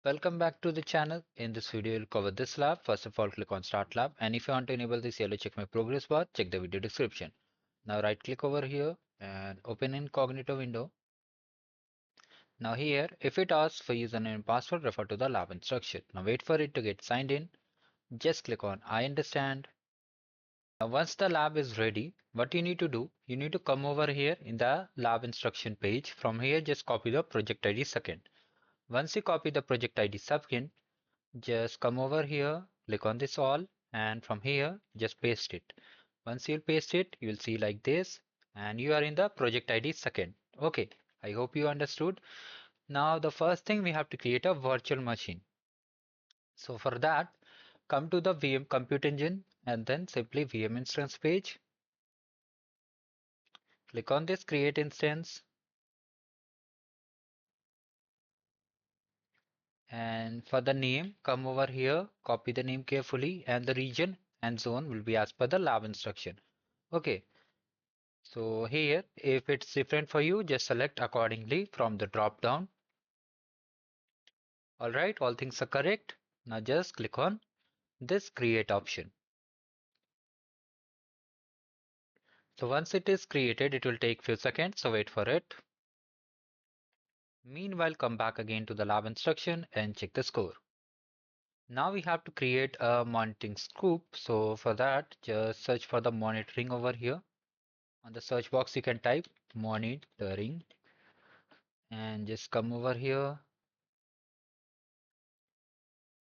Welcome back to the channel. In this video, we'll cover this lab. First of all, click on Start Lab. And if you want to enable this yellow check my progress bar, check the video description. Now right click over here and open incognito window. Now here, if it asks for username and password, refer to the lab instruction. Now wait for it to get signed in. Just click on I understand. Now once the lab is ready, what you need to do, you need to come over here in the lab instruction page. From here, just copy the project ID second. Once you copy the project ID second, just come over here, click on this all, and from here, just paste it. Once you paste it, you'll see like this, and you are in the project ID second. Okay, I hope you understood. Now, the first thing we have to create a virtual machine. So for that, come to the VM Compute Engine and then simply VM instance page. Click on this create instance, and for the name, come over here, copy the name carefully, and the region and zone will be as per the lab instruction. Okay, so here, if it's different for you, just select accordingly from the drop down. All right, all things are correct. Now just click on this create option. So once it is created, it will take few seconds, so wait for it. Meanwhile, come back again to the lab instruction and check the score. Now we have to create a monitoring scoop. So for that, just search for the monitoring over here. On the search box, you can type monitoring and just come over here.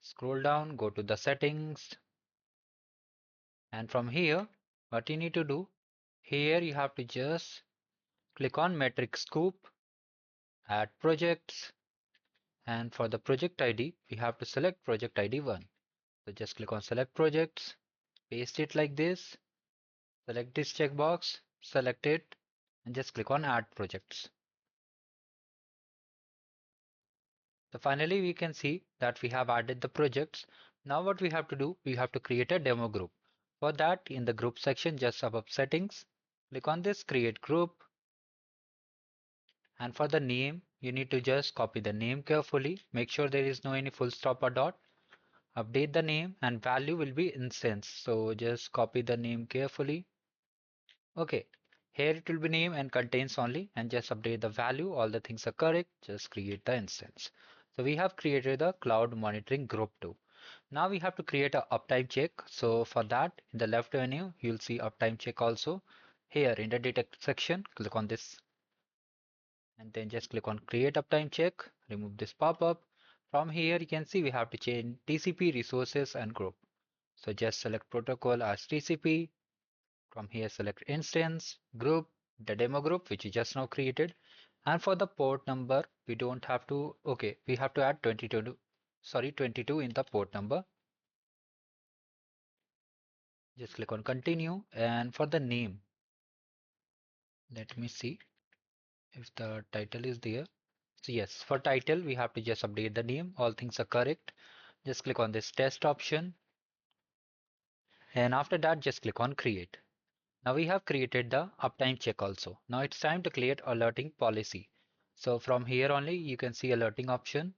Scroll down, go to the settings, and from here, what you need to do, here you have to just click on metric scoop, add projects, and for the project ID, we have to select project ID 1. So just click on select projects, paste it like this, select this checkbox, select it, and just click on add projects. So finally, we can see that we have added the projects. Now what we have to do, we have to create a demo group. For that, in the group section, just above settings, click on this create group. And for the name, you need to just copy the name carefully. Make sure there is no any full stop or dot. Update the name and value will be instance. So just copy the name carefully. Okay. Here it will be name and contains only and just update the value. All the things are correct. Just create the instance. So we have created the cloud monitoring group too. Now we have to create a uptime check. So for that, in the left menu, you'll see uptime check also. Here in the data section, click on this and then just click on create uptime check, remove this pop-up. From here you can see we have to change TCP resources and group. So just select protocol as TCP. From here select instance, group, the demo group which you just now created. And for the port number we don't have to, okay, we have to add 22 in the port number. Just click on continue, and for the name, let me see if the title is there. So yes, for title, we have to just update the name. All things are correct. Just click on this test option. And after that, just click on create. Now we have created the uptime check also. Now it's time to create alerting policy. So from here only, you can see alerting option.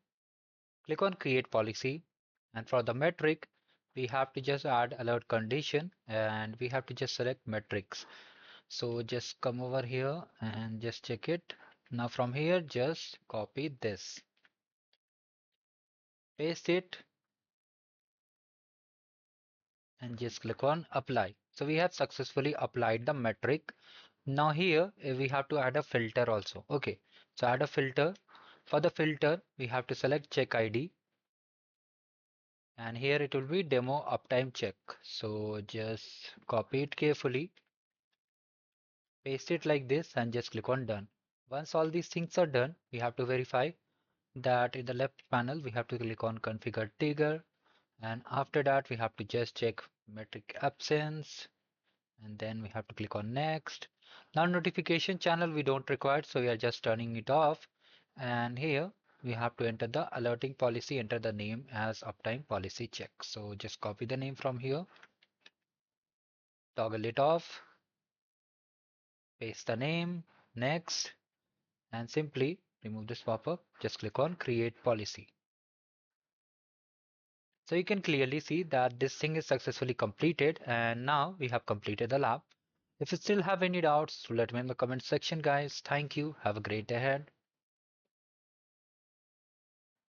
Click on create policy. And for the metric, we have to just add alert condition and we have to just select metrics. So just come over here and just check it. Now from here, just copy this, paste it, and just click on apply. So we have successfully applied the metric. Now here we have to add a filter also. Okay, so add a filter. For the filter, we have to select check ID, and here it will be demo uptime check. So just copy it carefully, paste it like this, and just click on done. Once all these things are done, we have to verify that in the left panel we have to click on configure trigger, and after that we have to just check metric absence, and then we have to click on next. Now notification channel we don't require, so we are just turning it off. And here we have to enter the alerting policy, enter the name as uptime policy check. So just copy the name from here, toggle it off, paste the name, next, and simply remove this pop-up. Just click on create policy. So you can clearly see that this thing is successfully completed, and now we have completed the lab. If you still have any doubts, let me in the comment section, guys. Thank you. Have a great day ahead.